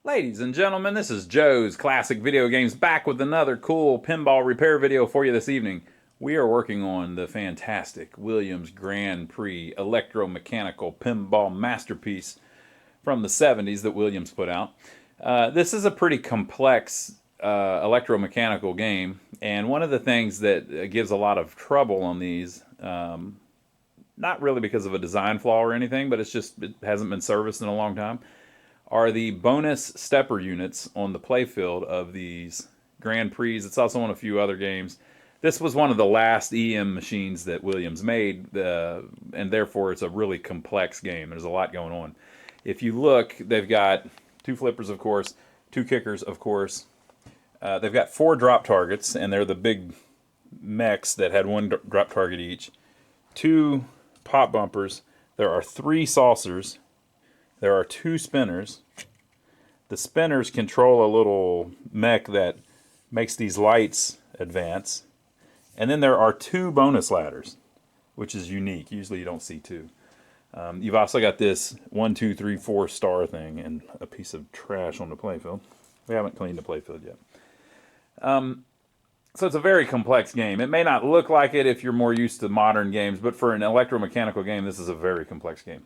Ladies and gentlemen, this is Joe's Classic Video Games back with another cool pinball repair video for you this evening. We are working on the fantastic Williams Grand Prix electromechanical pinball masterpiece from the 70s that Williams put out. This is a pretty complex electromechanical game, and one of the things that gives a lot of trouble on these, not really because of a design flaw or anything, but it hasn't been serviced in a long time, are the bonus stepper units on the playfield of these Grand Prix. It's also on a few other games. This was one of the last E.M machines that Williams made, and therefore it's a really complex game. There's a lot going on. If you look, they've got two flippers, of course, two kickers, of course. They've got 4 drop targets, and they're the big mechs that had 1 drop target each. 2 pop bumpers. There are 3 saucers. There are 2 spinners. The spinners control a little mech that makes these lights advance. And then there are 2 bonus ladders, which is unique. Usually you don't see 2. You've also got this 1, 2, 3, 4 star thing and a piece of trash on the playfield. We haven't cleaned the playfield yet. So it's a very complex game. It may not look like it if you're more used to modern games, but for an electromechanical game, this is a very complex game.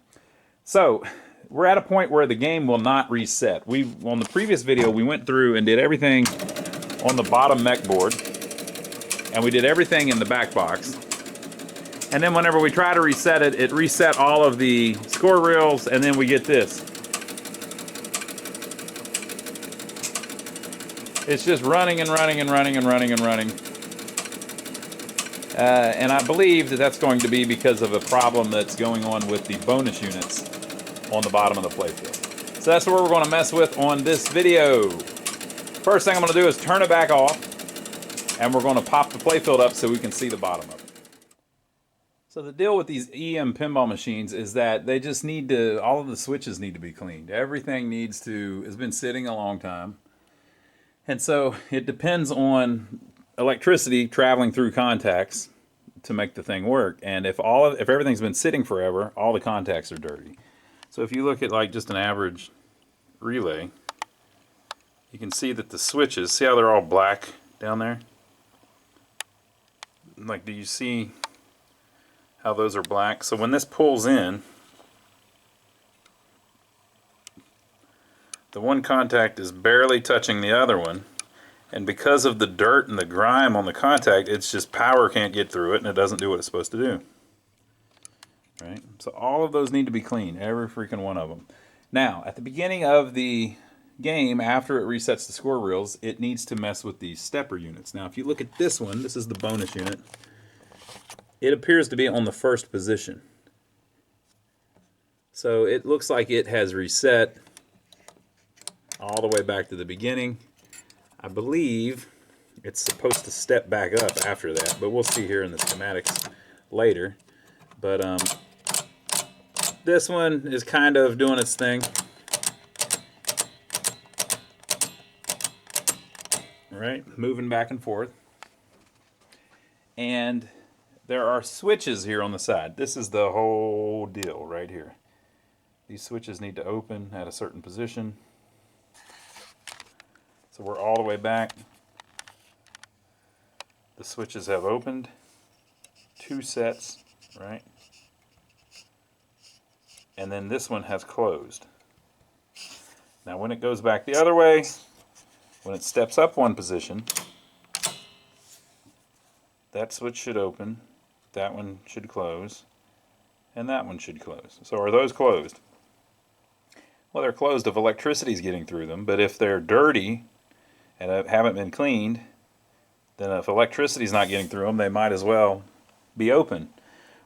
So we're at a point where the game will not reset. On the previous video, we went through and did everything on the bottom mech board, and we did everything in the back box. And then whenever we try to reset it, it reset all of the score reels, and then we get this. It's just running and running and running and running and running. And I believe that that's going to be because of a problem that's going on with the bonus units on the bottom of the playfield. So that's what we're going to mess with on this video. First thing I'm going to do is turn it back off, and we're going to pop the playfield up so we can see the bottom of it. So the deal with these E.M pinball machines is that they just need to, all of the switches need to be cleaned. Everything has been sitting a long time. And so it depends on electricity traveling through contacts to make the thing work. And if everything's been sitting forever, all the contacts are dirty. So if you look at like just an average relay, you can see that the switches, see how they're all black down there? Like, do you see how those are black? So when this pulls in, the one contact is barely touching the other one, and because of the dirt and the grime on the contact, it's just power can't get through it and it doesn't do what it's supposed to do. Right? So all of those need to be cleaned, every freaking one of them. Now, at the beginning of the game, after it resets the score reels, it needs to mess with these stepper units. Now, if you look at this one, this is the bonus unit. It appears to be on the first position. So it looks like it has reset all the way back to the beginning. I believe it's supposed to step back up after that, but we'll see here in the schematics later. But this one is kind of doing its thing. All right, moving back and forth. And there are switches here on the side. This is the whole deal right here. These switches need to open at a certain position. So we're all the way back. The switches have opened. 2 sets, right? And then this one has closed. Now when it goes back the other way, when it steps up 1 position, that switch should open, that one should close, and that one should close. So are those closed? Well, they're closed if electricity is getting through them, but if they're dirty and haven't been cleaned, then if electricity is not getting through them, they might as well be open.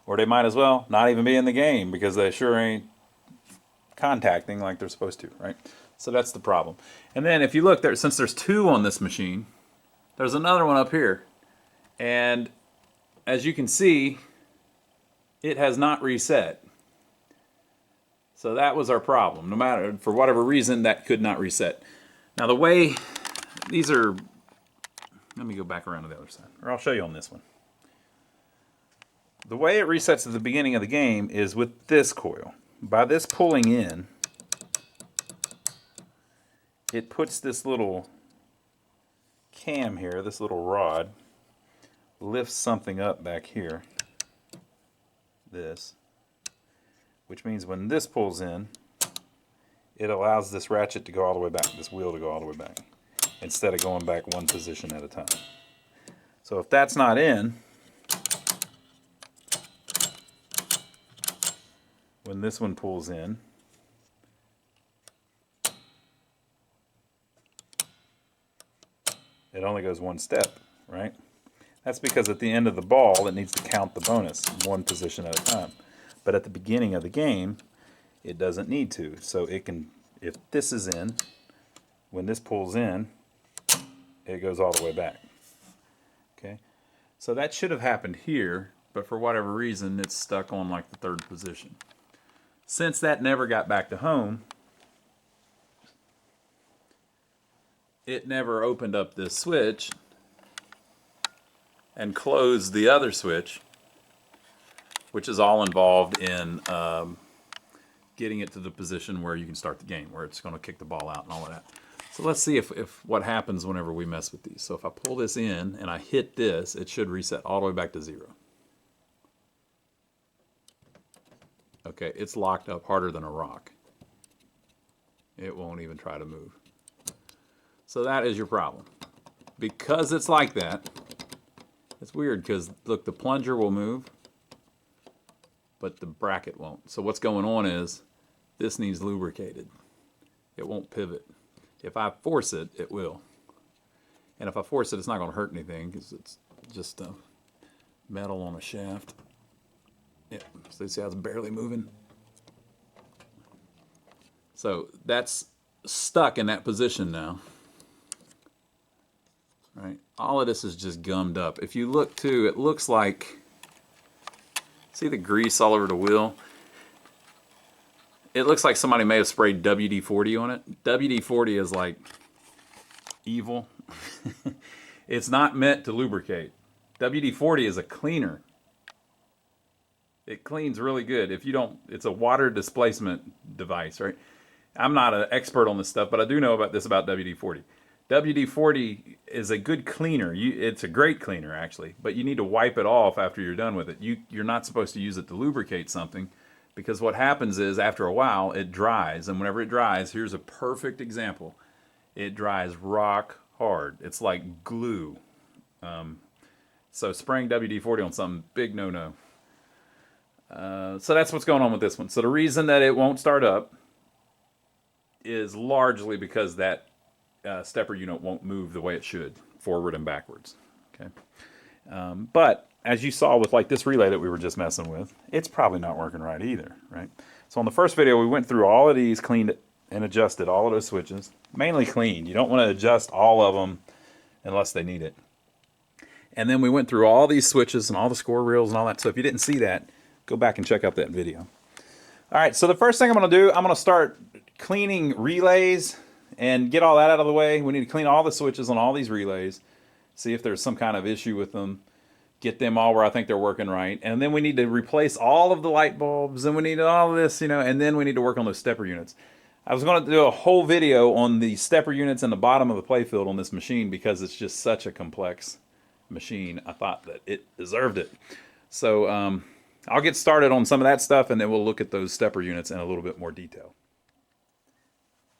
Or they might as well not even be in the game because they sure ain't contacting like they're supposed to, right? So that's the problem. And then if you look there, since there's 2 on this machine, there's another one up here. And as you can see, it has not reset. So that was our problem. No matter, for whatever reason, that could not reset. Now the way these are, let me go back around to the other side, or I'll show you on this one. The way it resets at the beginning of the game is with this coil. By this pulling in, it puts this little cam here, this little rod, lifts something up back here, this, which means when this pulls in, it allows this ratchet to go all the way back, this wheel to go all the way back, instead of going back one position at a time. So if that's not in, when this one pulls in, it only goes one step, right? That's because at the end of the ball, it needs to count the bonus one position at a time. But at the beginning of the game, it doesn't need to. So it can, if this is in, when this pulls in, it goes all the way back. Okay? So that should have happened here, but for whatever reason, it's stuck on like the third position. Since that never got back to home, it never opened up this switch and closed the other switch, which is all involved in getting it to the position where you can start the game, where it's going to kick the ball out and all of that. So let's see if what happens whenever we mess with these. So if I pull this in and I hit this, it should reset all the way back to 0. Okay, it's locked up harder than a rock. It won't even try to move. So that is your problem. Because it's like that, it's weird because, look, the plunger will move, but the bracket won't. So what's going on is this needs lubricated. It won't pivot. If I force it, it will. And if I force it, it's not going to hurt anything because it's just metal on a shaft. Yeah, so you see how it's barely moving? So that's stuck in that position now. Right? All of this is just gummed up. If you look too, it looks like, see the grease all over the wheel? It looks like somebody may have sprayed WD-40 on it. WD-40 is like evil. It's not meant to lubricate. WD-40 is a cleaner. It cleans really good. If you don't, it's a water displacement device, right? I'm not an expert on this stuff, but I do know about WD-40. WD-40 is a good cleaner. It's a great cleaner, actually, but you need to wipe it off after you're done with it. You're not supposed to use it to lubricate something, because what happens is after a while it dries, and whenever it dries, here's a perfect example. It dries rock hard. It's like glue. So spraying WD-40 on something, big no-no. So that's what's going on with this one. So the reason that it won't start up is largely because that stepper unit won't move the way it should, forward and backwards. Okay, but as you saw with like this relay that we were just messing with, it's probably not working right either, right? So on the first video, we went through all of these, cleaned and adjusted all of those switches, mainly cleaned. You don't want to adjust all of them unless they need it. And then we went through all these switches and all the score reels and all that. So if you didn't see that, go back and check out that video. All right, so the first thing I'm going to do, I'm going to start cleaning relays and get all that out of the way. We need to clean all the switches on all these relays, see if there's some kind of issue with them, get them all where I think they're working right. And then we need to replace all of the light bulbs, and we need all of this, and then we need to work on those stepper units. I was going to do a whole video on the stepper units and the bottom of the playfield on this machine because it's just such a complex machine. I thought that it deserved it. So I'll get started on some of that stuff, and then we'll look at those stepper units in a little bit more detail.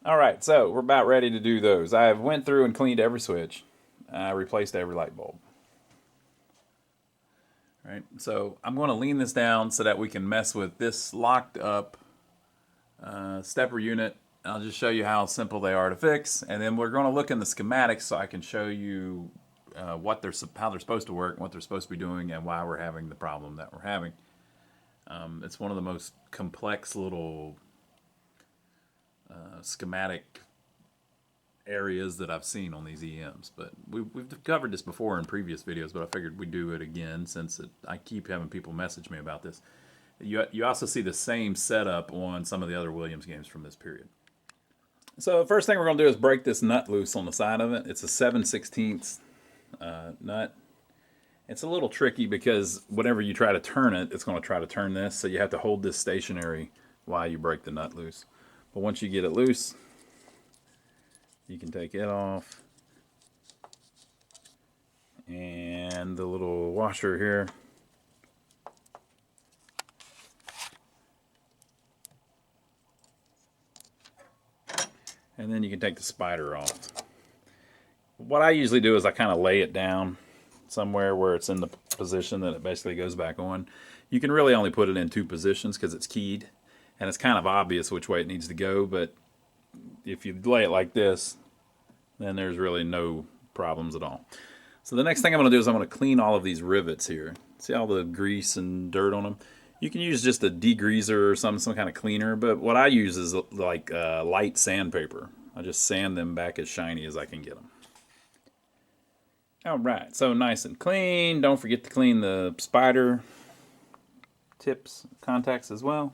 All right, so we're about ready to do those. I went through and cleaned every switch. I replaced every light bulb. All right, so I'm going to lean this down so that we can mess with this locked up stepper unit. I'll just show you how simple they are to fix, and then we're going to look in the schematics so I can show you how they're supposed to work, what they're supposed to be doing, and why we're having the problem that we're having. It's one of the most complex little schematic areas that I've seen on these EMs, but we've covered this before in previous videos, but I figured we'd do it again since I keep having people message me about this. You also see the same setup on some of the other Williams games from this period. So the first thing we're going to do is break this nut loose on the side of it. It's a 7/16 nut. It's a little tricky because whenever you try to turn it, it's going to try to turn this, so you have to hold this stationary while you break the nut loose. But once you get it loose, you can take it off. And the little washer here. And then you can take the spider off. What I usually do is I kind of lay it down somewhere where it's in the position that it basically goes back on. You can really only put it in 2 positions because it's keyed. And it's kind of obvious which way it needs to go, but if you lay it like this, then there's really no problems at all. So the next thing I'm going to do is I'm going to clean all of these rivets here. See all the grease and dirt on them? You can use just a degreaser or some kind of cleaner, but what I use is like light sandpaper. I just sand them back as shiny as I can get them. All right, so nice and clean. Don't forget to clean the spider tips, contacts as well.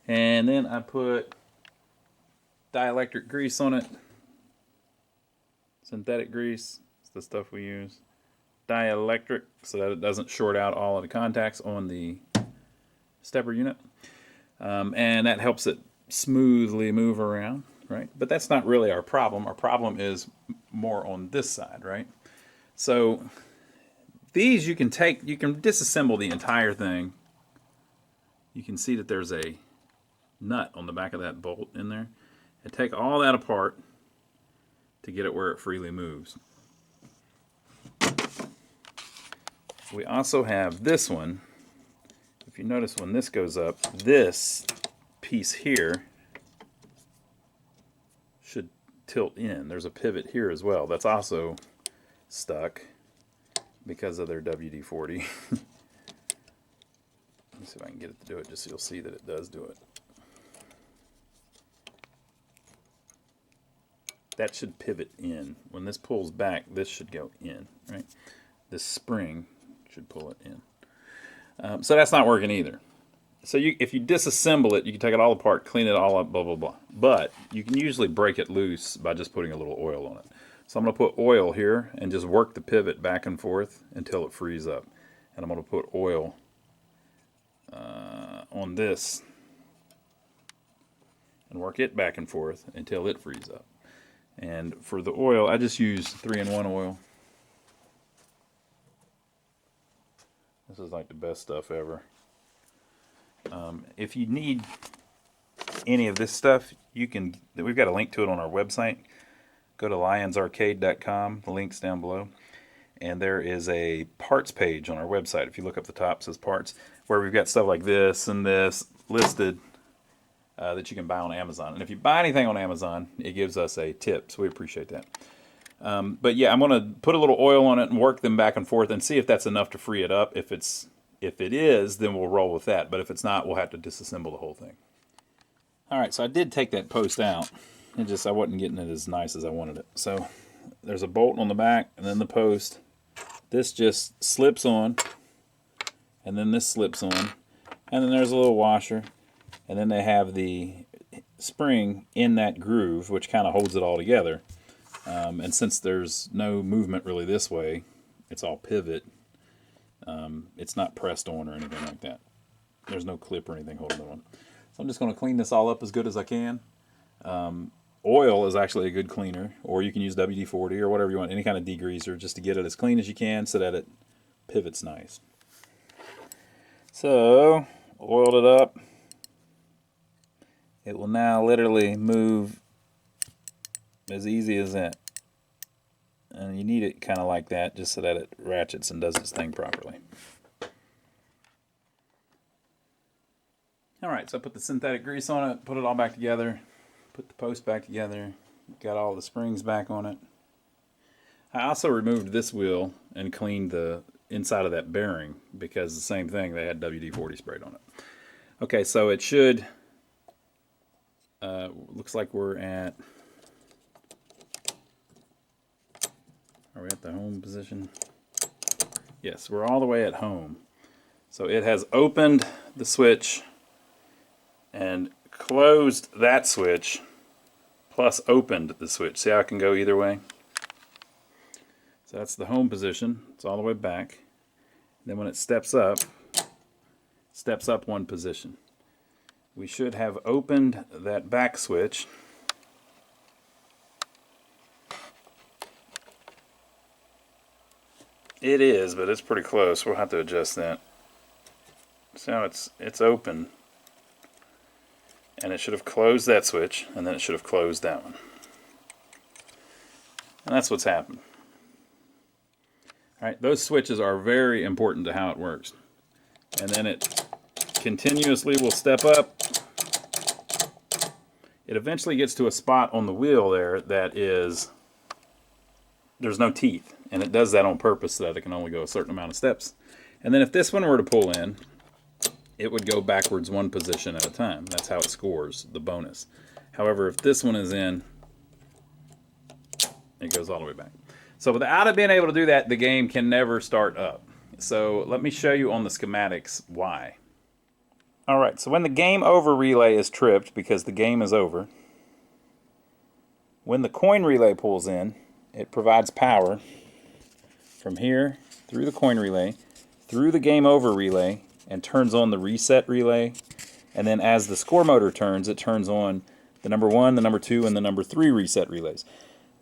And then I put dielectric grease on it. Synthetic grease, it's the stuff we use. Dielectric, so that it doesn't short out all of the contacts on the stepper unit. And that helps it smoothly move around, right? But that's not really our problem. Our problem is more on this side, right? So these you can disassemble the entire thing. You can see that there's a nut on the back of that bolt in there. And take all that apart to get it where it freely moves. We also have this one. If you notice when this goes up, this piece here should tilt in. There's a pivot here as well. That's also stuck because of their WD-40. Let me see if I can get it to do it just so you'll see that it does do it. That should pivot in. When this pulls back, this should go in, right? This spring should pull it in. So that's not working either. So if you disassemble it, you can take it all apart, clean it all up, blah, blah, blah. But you can usually break it loose by just putting a little oil on it. So I'm going to put oil here and just work the pivot back and forth until it frees up. And I'm going to put oil on this and work it back and forth until it frees up. And for the oil, I just use 3-in-1 oil. This is like the best stuff ever. If you need any of this stuff, we've got a link to it on our website. Go to lionsarcade.com, the link's down below. And there is a parts page on our website. If you look up the top, it says parts, where we've got stuff like this and this listed that you can buy on Amazon. And if you buy anything on Amazon, it gives us a tip, so we appreciate that. But yeah, I'm going to put a little oil on it and work them back and forth and see if that's enough to free it up. If it is, then we'll roll with that. But if it's not, we'll have to disassemble the whole thing. All right, so I did take that post out. I wasn't getting it as nice as I wanted it. So there's a bolt on the back and then the post. This just slips on, and then this slips on, and then there's a little washer, and then they have the spring in that groove, which kind of holds it all together. And since there's no movement really this way, it's all pivot. It's not pressed on or anything like that. There's no clip or anything holding it on. So I'm just going to clean this all up as good as I can. Oil is actually a good cleaner, or you can use WD-40 or whatever you want, any kind of degreaser, just to get it as clean as you can so that it pivots nice. So, oiled it up. It will now literally move as easy as that. And you need it kind of like that just so that it ratchets and does its thing properly. Alright, so I put the synthetic grease on it, put it all back together. Put the post back together, got all the springs back on it. I also removed this wheel and cleaned the inside of that bearing because the same thing, they had WD-40 sprayed on it. Okay, so it should, looks like we're at, are we at the home position? Yes, we're all the way at home. So it has opened the switch and closed that switch plus opened the switch. See how it can go either way? So that's the home position. It's all the way back. Then when it steps up one position. We should have opened that back switch It is, but it's pretty close. We'll have to adjust that. So it's open. And it should have closed that switch, and then it should have closed that one. And that's what's happened. All right, those switches are very important to how it works. And then it continuously will step up. It eventually gets to a spot on the wheel there that is, there's no teeth. And it does that on purpose so that it can only go a certain amount of steps. And then if this one were to pull in, it would go backwards one position at a time. That's how it scores the bonus. However, if this one is in, it goes all the way back. So without it being able to do that, the game can never start up. So let me show you on the schematics why. All right, so when the game over relay is tripped because the game is over, when the coin relay pulls in, it provides power from here through the coin relay, through the game over relay, and turns on the reset relay. And then as the score motor turns, it turns on the number 1, the number 2, and the number 3 reset relays.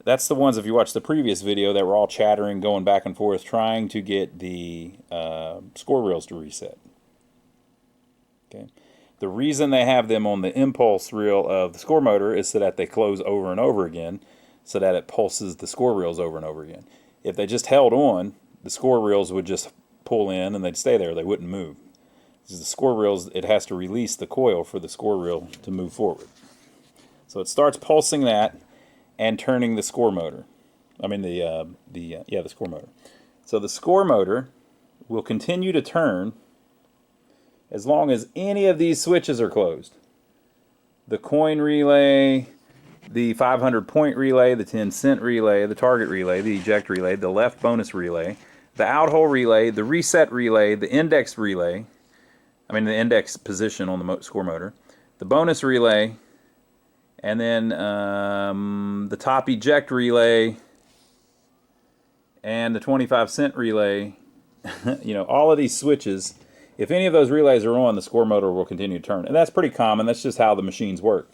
That's the ones, if you watch the previous video, that were all chattering, going back and forth, trying to get the score reels to reset. Okay. The reason they have them on the impulse reel of the score motor is so that they close over and over again, so that it pulses the score reels over and over again. If they just held on, the score reels would just pull in and they'd stay there. They wouldn't move. Because the score reels, it has to release the coil for the score reel to move forward. So it starts pulsing that and turning the score motor. I mean the score motor. So the score motor will continue to turn as long as any of these switches are closed. The coin relay, the 500 point relay, the 10 cent relay, the target relay, the eject relay, the left bonus relay, the out hole relay, the reset relay, the index relay, the index position on the score motor, the bonus relay, and then the top eject relay, and the 25 cent relay. All of these switches, if any of those relays are on, the score motor will continue to turn. And that's pretty common. That's just how the machines work.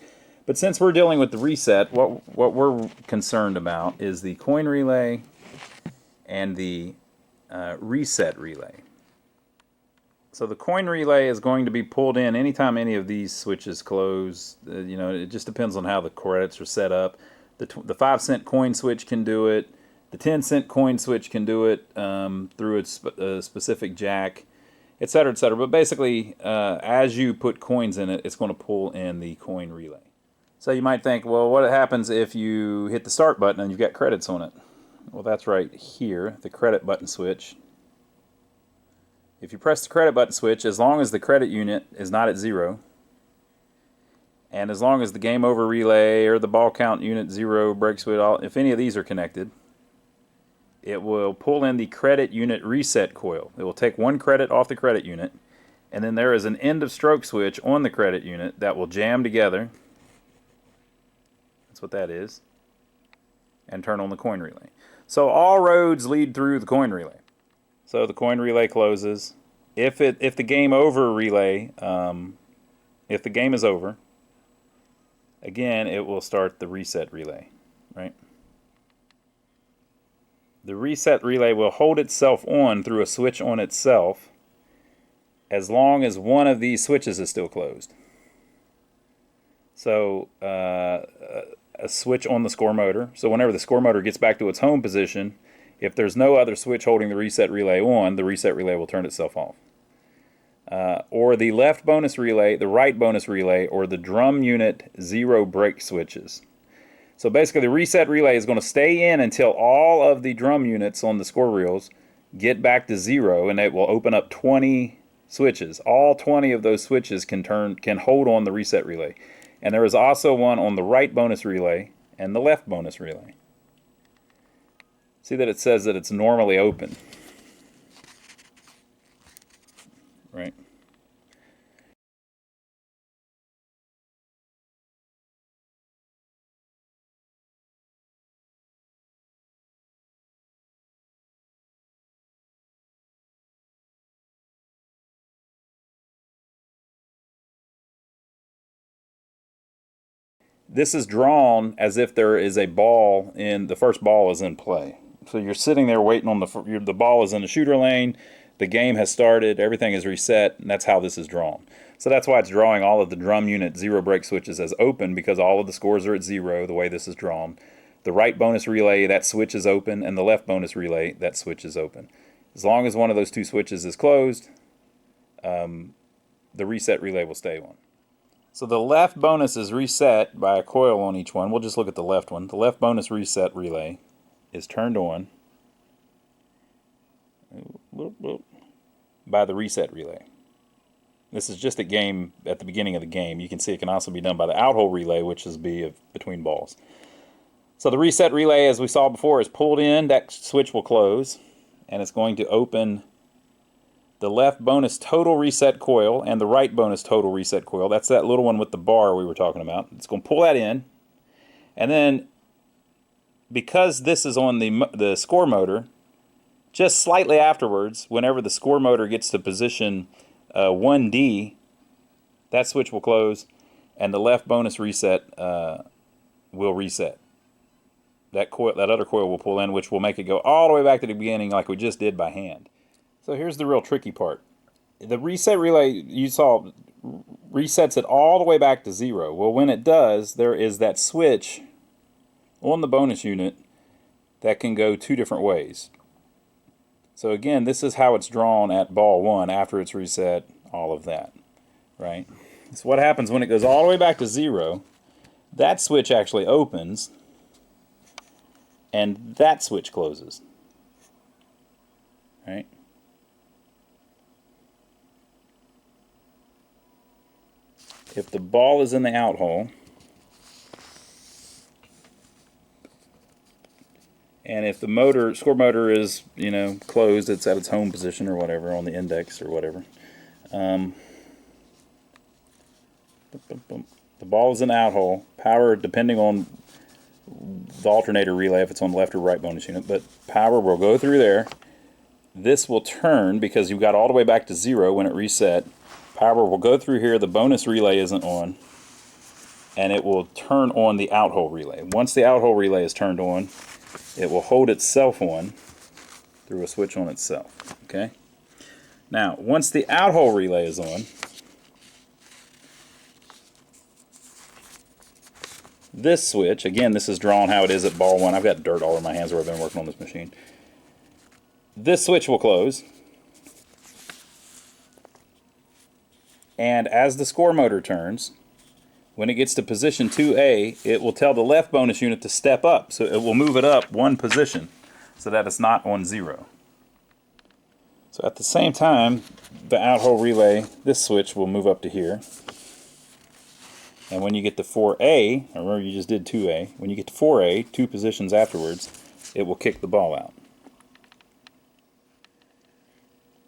But since we're dealing with the reset, what we're concerned about is the coin relay and the reset relay. So the coin relay is going to be pulled in anytime any of these switches close. It just depends on how the credits are set up. The 5 cent coin switch can do it. The 10 cent coin switch can do it through a specific jack, etc., etc. But basically, as you put coins in it, it's going to pull in the coin relay. So you might think, well, what happens if you hit the start button and you've got credits on it? Well, that's right here, the credit button switch. If you press the credit button switch, as long as the credit unit is not at 0, and as long as the game over relay or the ball count unit 0, break switch, if any of these are connected, it will pull in the credit unit reset coil. It will take one credit off the credit unit, and then there is an end of stroke switch on the credit unit that will jam together. That's what that is. And turn on the coin relay. So all roads lead through the coin relay. So the coin relay closes. If the game over relay, if the game is over, again it will start the reset relay, right? The reset relay will hold itself on through a switch on itself as long as one of these switches is still closed. So a switch on the score motor. So whenever the score motor gets back to its home position, if there's no other switch holding the reset relay on, the reset relay will turn itself off. Or the left bonus relay, the right bonus relay, or the drum unit 0 break switches. So basically the reset relay is going to stay in until all of the drum units on the score reels get back to 0, and it will open up 20 switches. All 20 of those switches can hold on the reset relay. And there is also one on the right bonus relay and the left bonus relay. See that it says that it's normally open, right? This is drawn as if there is a ball in, the first ball is in play. So you're sitting there waiting on the ball is in the shooter lane, the game has started, everything is reset, and that's how this is drawn. So that's why it's drawing all of the drum unit zero break switches as open, because all of the scores are at 0 the way this is drawn. The right bonus relay, that switch is open, and the left bonus relay, that switch is open. As long as one of those two switches is closed, the reset relay will stay on. So the left bonus is reset by a coil on each one. We'll just look at the left one. The left bonus reset relay is turned on by the reset relay. This is just a game at the beginning of the game. You can see it can also be done by the out-hole relay, which is between balls. So the reset relay, as we saw before, is pulled in. That switch will close, and it's going to open the left bonus total reset coil and the right bonus total reset coil. That's that little one with the bar we were talking about. It's going to pull that in, and then because this is on the score motor, just slightly afterwards, whenever the score motor gets to position 1D, that switch will close, and the left bonus reset will reset. That other coil will pull in, which will make it go all the way back to the beginning like we just did by hand. So here's the real tricky part. The reset relay, you saw, resets it all the way back to 0. Well, when it does, there is that switch on the bonus unit that can go 2 different ways. So again, this is how it's drawn at ball 1 after it's reset, all of that, right? So what happens when it goes all the way back to 0, that switch actually opens, and that switch closes, right? If the ball is in the out hole, and if the score motor is, closed, it's at its home position or whatever, on the index or whatever, the ball is in the out hole, power, depending on the alternator relay, if it's on the left or right bonus unit, but power will go through there. This will turn, because you got all the way back to 0 when it reset. Power will go through here, the bonus relay isn't on, and it will turn on the out-hole relay. Once the out-hole relay is turned on, it will hold itself on through a switch on itself. Okay? Now, once the out-hole relay is on, this switch, again, this is drawn how it is at ball 1. I've got dirt all over my hands where I've been working on this machine. This switch will close, and as the score motor turns, when it gets to position 2A, it will tell the left bonus unit to step up. So it will move it up 1 position so that it's not on 0. So at the same time, the out-hole relay, this switch will move up to here. And when you get to 4A, remember you just did 2A, when you get to 4A, 2 positions afterwards, it will kick the ball out.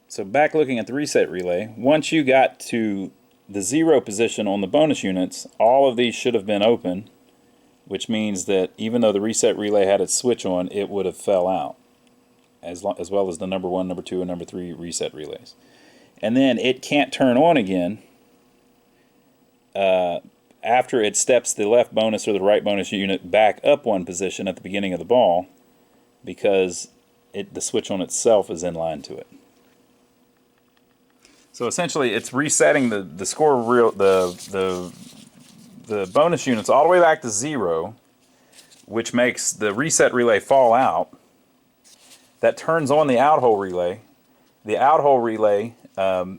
So back looking at the reset relay, once you got to the 0 position on the bonus units, all of these should have been open, which means that even though the reset relay had its switch on, it would have fell out, as well as the number 1, number 2, and number 3 reset relays. And then it can't turn on again after it steps the left bonus or the right bonus unit back up 1 position at the beginning of the ball, because the switch on itself is in line to it. So essentially, it's resetting the bonus units all the way back to 0, which makes the reset relay fall out. That turns on the out-hole relay. The out-hole relay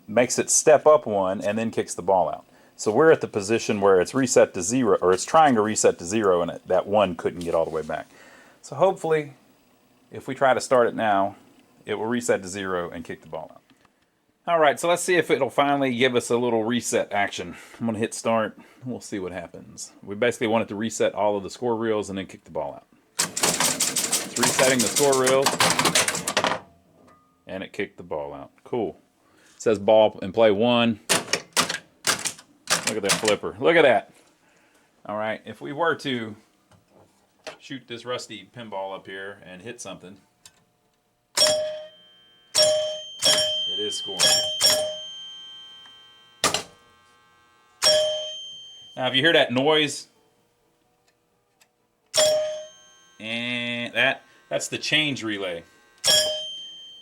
makes it step up 1 and then kicks the ball out. So we're at the position where it's reset to 0, or it's trying to reset to 0, and that 1 couldn't get all the way back. So hopefully, if we try to start it now, it will reset to 0 and kick the ball out. Alright, so let's see if it'll finally give us a little reset action. I'm going to hit start. We'll see what happens. We basically want it to reset all of the score reels and then kick the ball out. It's resetting the score reels, and it kicked the ball out. Cool. It says ball in play 1. Look at that flipper. Look at that. Alright, if we were to shoot this rusty pinball up here and hit something, it is scoring. Now, if you hear that noise, and That's the change relay.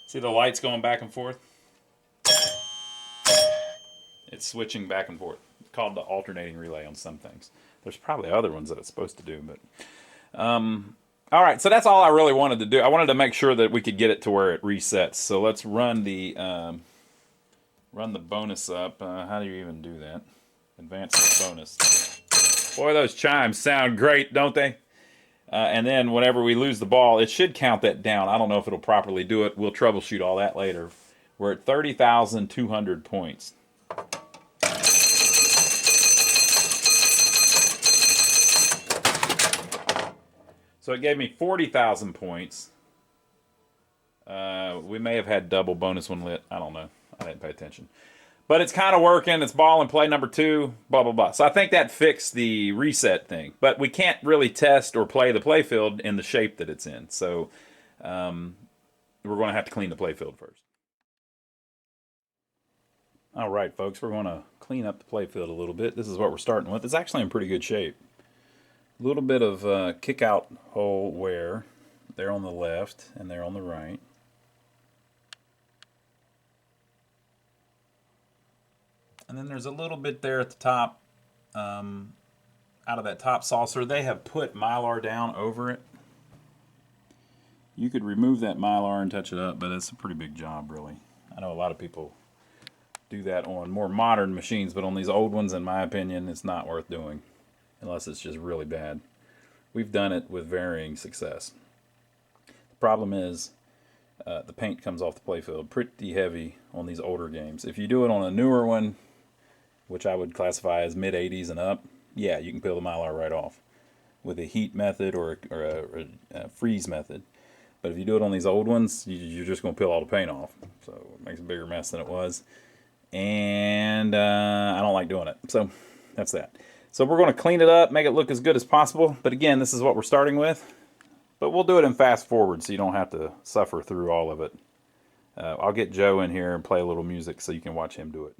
See the lights going back and forth? It's switching back and forth. It's called the alternating relay on some things. There's probably other ones that it's supposed to do, but all right, so that's all I really wanted to do. I wanted to make sure that we could get it to where it resets. So let's run the bonus up. How do you even do that? Advanced bonus. Boy, those chimes sound great, don't they? And then whenever we lose the ball, it should count that down. I don't know if it'll properly do it. We'll troubleshoot all that later. We're at 30,200 points. So it gave me 40,000 points. We may have had double bonus one lit. I don't know. I didn't pay attention. But it's kind of working. It's ball and play number 2, blah, blah, blah. So I think that fixed the reset thing. But we can't really test or play the playfield in the shape that it's in. So we're going to have to clean the playfield first. All right, folks. We're going to clean up the playfield a little bit. This is what we're starting with. It's actually in pretty good shape. A little bit of kick-out hole wear there on the left and there on the right. And then there's a little bit there at the top, out of that top saucer. They have put Mylar down over it. You could remove that Mylar and touch it up, but it's a pretty big job, really. I know a lot of people do that on more modern machines, but on these old ones, in my opinion, it's not worth doing. Unless it's just really bad. We've done it with varying success. The problem is the paint comes off the playfield pretty heavy on these older games. If you do it on a newer one, which I would classify as mid-80s and up, yeah, you can peel the Mylar right off with a heat method or a freeze method. But if you do it on these old ones, you're just going to peel all the paint off. So it makes a bigger mess than it was. And I don't like doing it. So that's that. So we're going to clean it up, make it look as good as possible. But again, this is what we're starting with. But we'll do it in fast forward so you don't have to suffer through all of it. I'll get Joe in here and play a little music so you can watch him do it.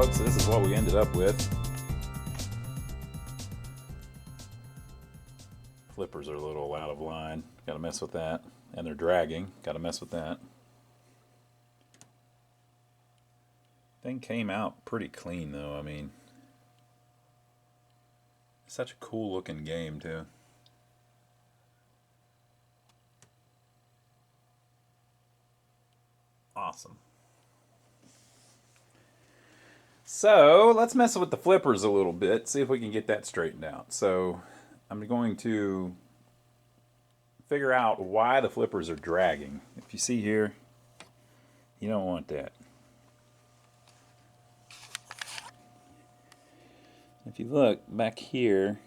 folks, this is what we ended up with. Flippers are a little out of line. Got to mess with that. And they're dragging. Got to mess with that. Thing came out pretty clean though. I mean, such a cool looking game too. Awesome. So let's mess with the flippers a little bit, see if we can get that straightened out. So I'm going to figure out why the flippers are dragging. If you see here, you don't want that. If you look back here,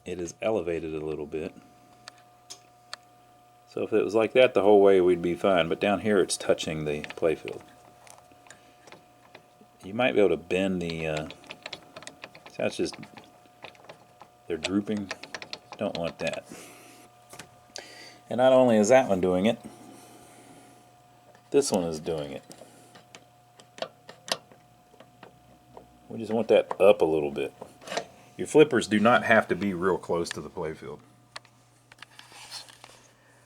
it is elevated a little bit. So if it was like that the whole way, we'd be fine. But down here, it's touching the playfield. You might be able to bend the. See how it's just they're drooping. Don't want that. And not only is that one doing it, this one is doing it. We just want that up a little bit. Your flippers do not have to be real close to the playfield.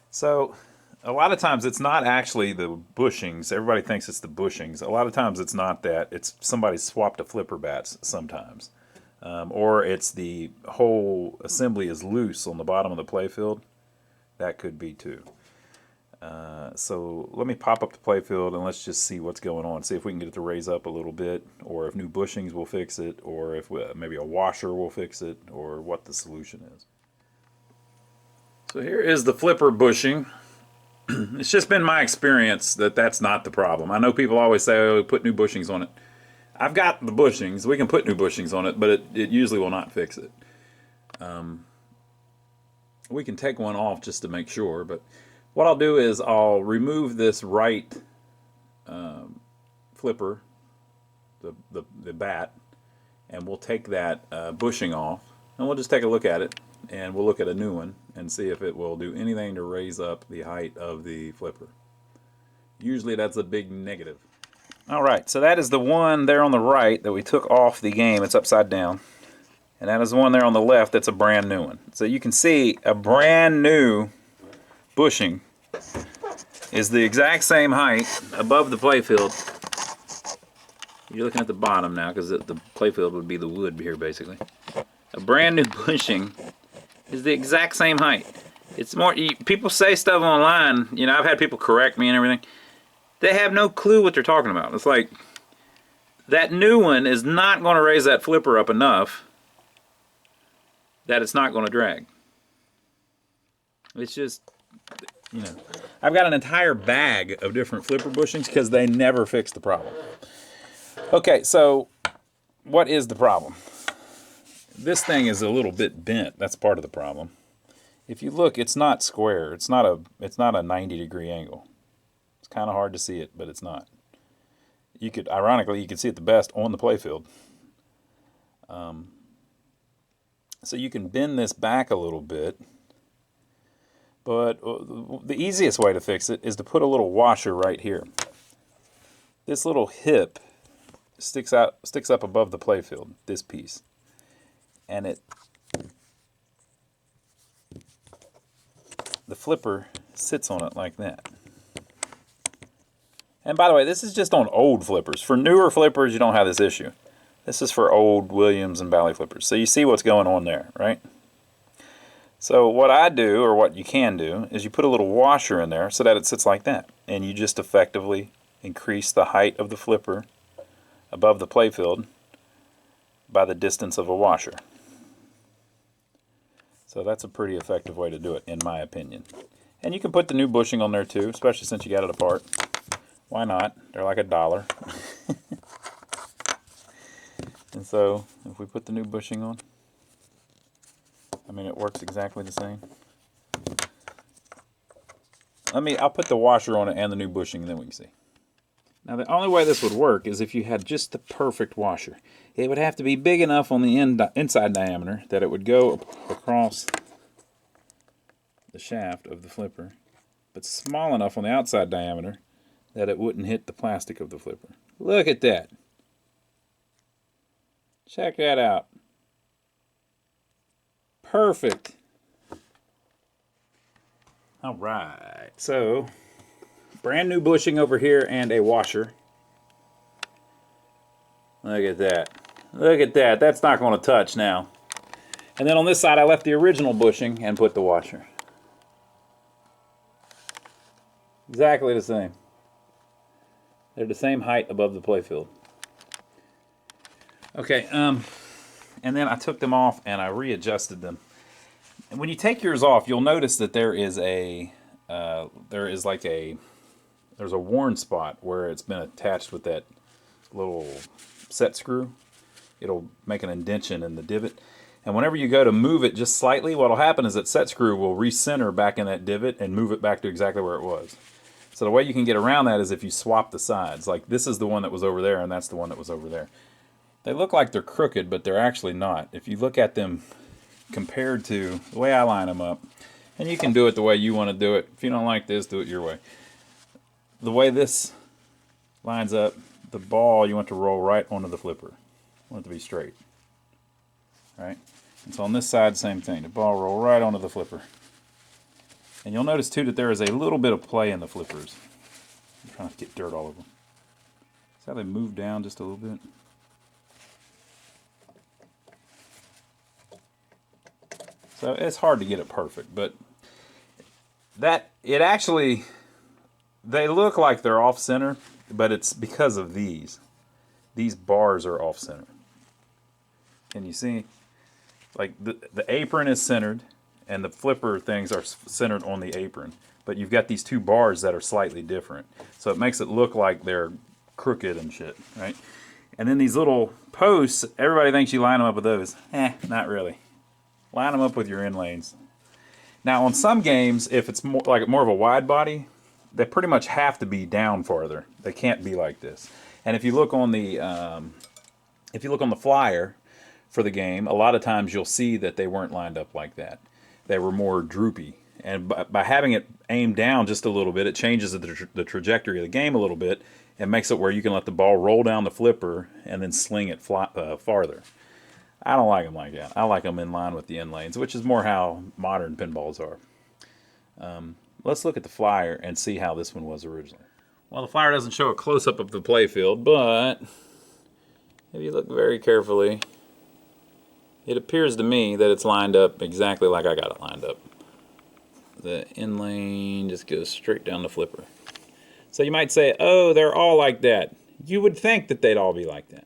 So a lot of times it's not actually the bushings. Everybody thinks it's the bushings. A lot of times it's not that. It's somebody swapped a flipper bats sometimes. Or it's the whole assembly is loose on the bottom of the playfield. That could be too. So let me pop up the playfield and let's just see what's going on. See if we can get it to raise up a little bit, or if new bushings will fix it, or if maybe a washer will fix it, or what the solution is. So here is the flipper bushing. It's just been my experience that that's not the problem. I know people always say, oh, put new bushings on it. I've got the bushings. We can put new bushings on it, but it usually will not fix it. We can take one off just to make sure, but what I'll do is I'll remove this right flipper, the bat, and we'll take that bushing off, and we'll just take a look at it, and we'll look at a new one and see if it will do anything to raise up the height of the flipper. Usually that's a big negative. Alright, so that is the one there on the right that we took off the game. It's upside down. And that is the one there on the left that's a brand new one. So you can see a brand new bushing is the exact same height above the playfield. You're looking at the bottom now because the playfield would be the wood here basically. A brand new bushing is the exact same height. It's more, people say stuff online, you know, I've had people correct me and everything. They have no clue what they're talking about. It's like, that new one is not going to raise that flipper up enough that it's not going to drag. It's just, you know, I've got an entire bag of different flipper bushings because they never fix the problem. Okay, so what is the problem? This thing is a little bit bent. That's part of the problem. If you look, it's not square. It's not a 90-degree angle. It's kind of hard to see it, but it's not. You could, ironically, you could see it the best on the playfield. So you can bend this back a little bit, but the easiest way to fix it is to put a little washer right here. This little hip sticks up above the playfield, this piece, and the flipper sits on it like that. And by the way, this is just on old flippers. For newer flippers, you don't have this issue. This is for old Williams and Bally flippers. So you see what's going on there, right? So what I do, or what you can do, is you put a little washer in there so that it sits like that. And you just effectively increase the height of the flipper above the playfield by the distance of a washer. So that's a pretty effective way to do it, in my opinion. And you can put the new bushing on there too, especially since you got it apart. Why not? They're like $1. And so, if we put the new bushing on, I mean, it works exactly the same. I'll put the washer on it and the new bushing, and then we can see. Now, the only way this would work is if you had just the perfect washer. It would have to be big enough on the inside diameter that it would go across the shaft of the flipper, but small enough on the outside diameter that it wouldn't hit the plastic of the flipper. Look at that. Check that out. Perfect. All right, so brand new bushing over here and a washer. Look at that. Look at that. That's not going to touch now. And then on this side, I left the original bushing and put the washer. Exactly the same. They're the same height above the playfield. Okay, and then I took them off and I readjusted them. And when you take yours off, you'll notice that there's a worn spot where it's been attached with that little set screw. It'll make an indentation in the divot. And whenever you go to move it just slightly, what'll happen is that set screw will recenter back in that divot and move it back to exactly where it was. So the way you can get around that is if you swap the sides. Like this is the one that was over there and that's the one that was over there. They look like they're crooked, but they're actually not. If you look at them compared to the way I line them up, and you can do it the way you want to do it. If you don't like this, do it your way. The way this lines up, the ball you want to roll right onto the flipper. You want it to be straight. Right? And so on this side, same thing. The ball roll right onto the flipper. And you'll notice too that there is a little bit of play in the flippers. I'm trying to get dirt all over them. See how they move down just a little bit? So it's hard to get it perfect, but they look like they're off center, but it's because of these. These bars are off center. Can you see? Like the apron is centered, and the flipper things are centered on the apron. But you've got these two bars that are slightly different. So it makes it look like they're crooked and shit, right? And then these little posts, everybody thinks you line them up with those. Not really. Line them up with your end lanes. Now on some games, if it's more of a wide body, they pretty much have to be down farther. They can't be like this. And if you look on the flyer for the game, a lot of times you'll see that they weren't lined up like that. They were more droopy. And by having it aimed down just a little bit, it changes the trajectory of the game a little bit and makes it where you can let the ball roll down the flipper and then sling it farther. I don't like them like that. I like them in line with the end lanes, which is more how modern pinballs are. Let's look at the flyer and see how this one was originally. Well, the flyer doesn't show a close-up of the playfield, but if you look very carefully, it appears to me that it's lined up exactly like I got it lined up. The end lane just goes straight down the flipper. So you might say, oh, they're all like that. You would think that they'd all be like that.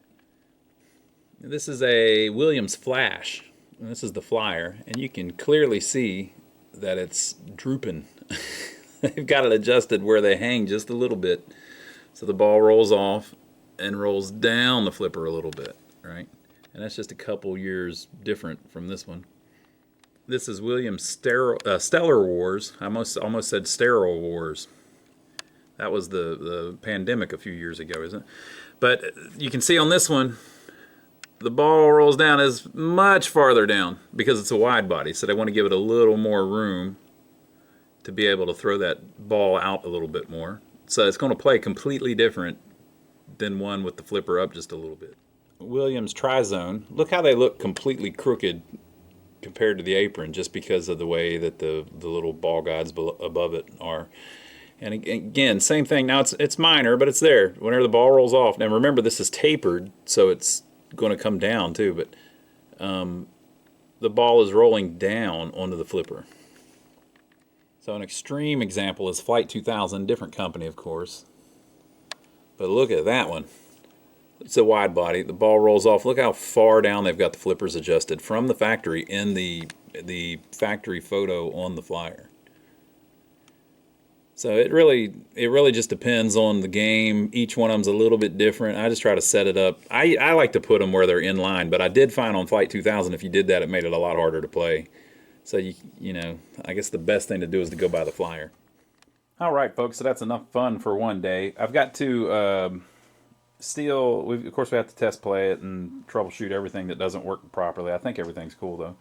This is a Williams Flash, and this is the flyer, and you can clearly see that it's drooping. They've got it adjusted where they hang just a little bit, so the ball rolls off and rolls down the flipper a little bit, right? And that's just a couple years different from this one. This is Williams Stellar Wars. I almost said Sterile Wars. That was the pandemic a few years ago, isn't it? But you can see on this one, the ball rolls down is much farther down because it's a wide body, so they want to give it a little more room to be able to throw that ball out a little bit more. So it's going to play completely different than one with the flipper up just a little bit. Williams Tri-Zone, look how they look completely crooked compared to the apron just because of the way that the little ball guides above it are. And again, same thing. Now it's minor, but it's there whenever the ball rolls off. Now remember, this is tapered, so it's going to come down too, but the ball is rolling down onto the flipper. So an extreme example is Flight 2000, different company of course, but look at that one. It's a wide body, the ball rolls off. Look how far down they've got the flippers adjusted from the factory in the factory photo on the flyer. So it really just depends on the game. Each one of them's a little bit different. I just try to set it up. I like to put them where they're in line, but I did find on Flight 2000 if you did that, it made it a lot harder to play. So you know, I guess the best thing to do is to go by the flyer. All right, folks. So that's enough fun for one day. I've got to of course we have to test play it and troubleshoot everything that doesn't work properly. I think everything's cool though.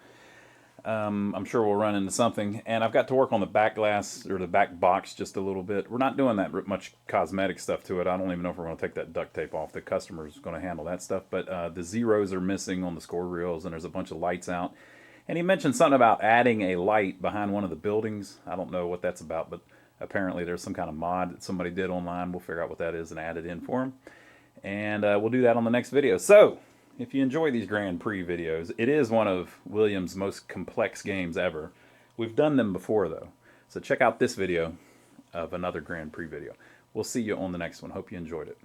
I'm sure we'll run into something. And I've got to work on the back glass or the back box just a little bit. We're not doing that much cosmetic stuff to it. I don't even know if we're going to take that duct tape off. The customer's going to handle that stuff. But the zeros are missing on the score reels, and there's a bunch of lights out. And he mentioned something about adding a light behind one of the buildings. I don't know what that's about, but apparently there's some kind of mod that somebody did online. We'll figure out what that is and add it in for him. And we'll do that on the next video. So, if you enjoy these Grand Prix videos, it is one of Williams' most complex games ever. We've done them before, though. So check out this video of another Grand Prix video. We'll see you on the next one. Hope you enjoyed it.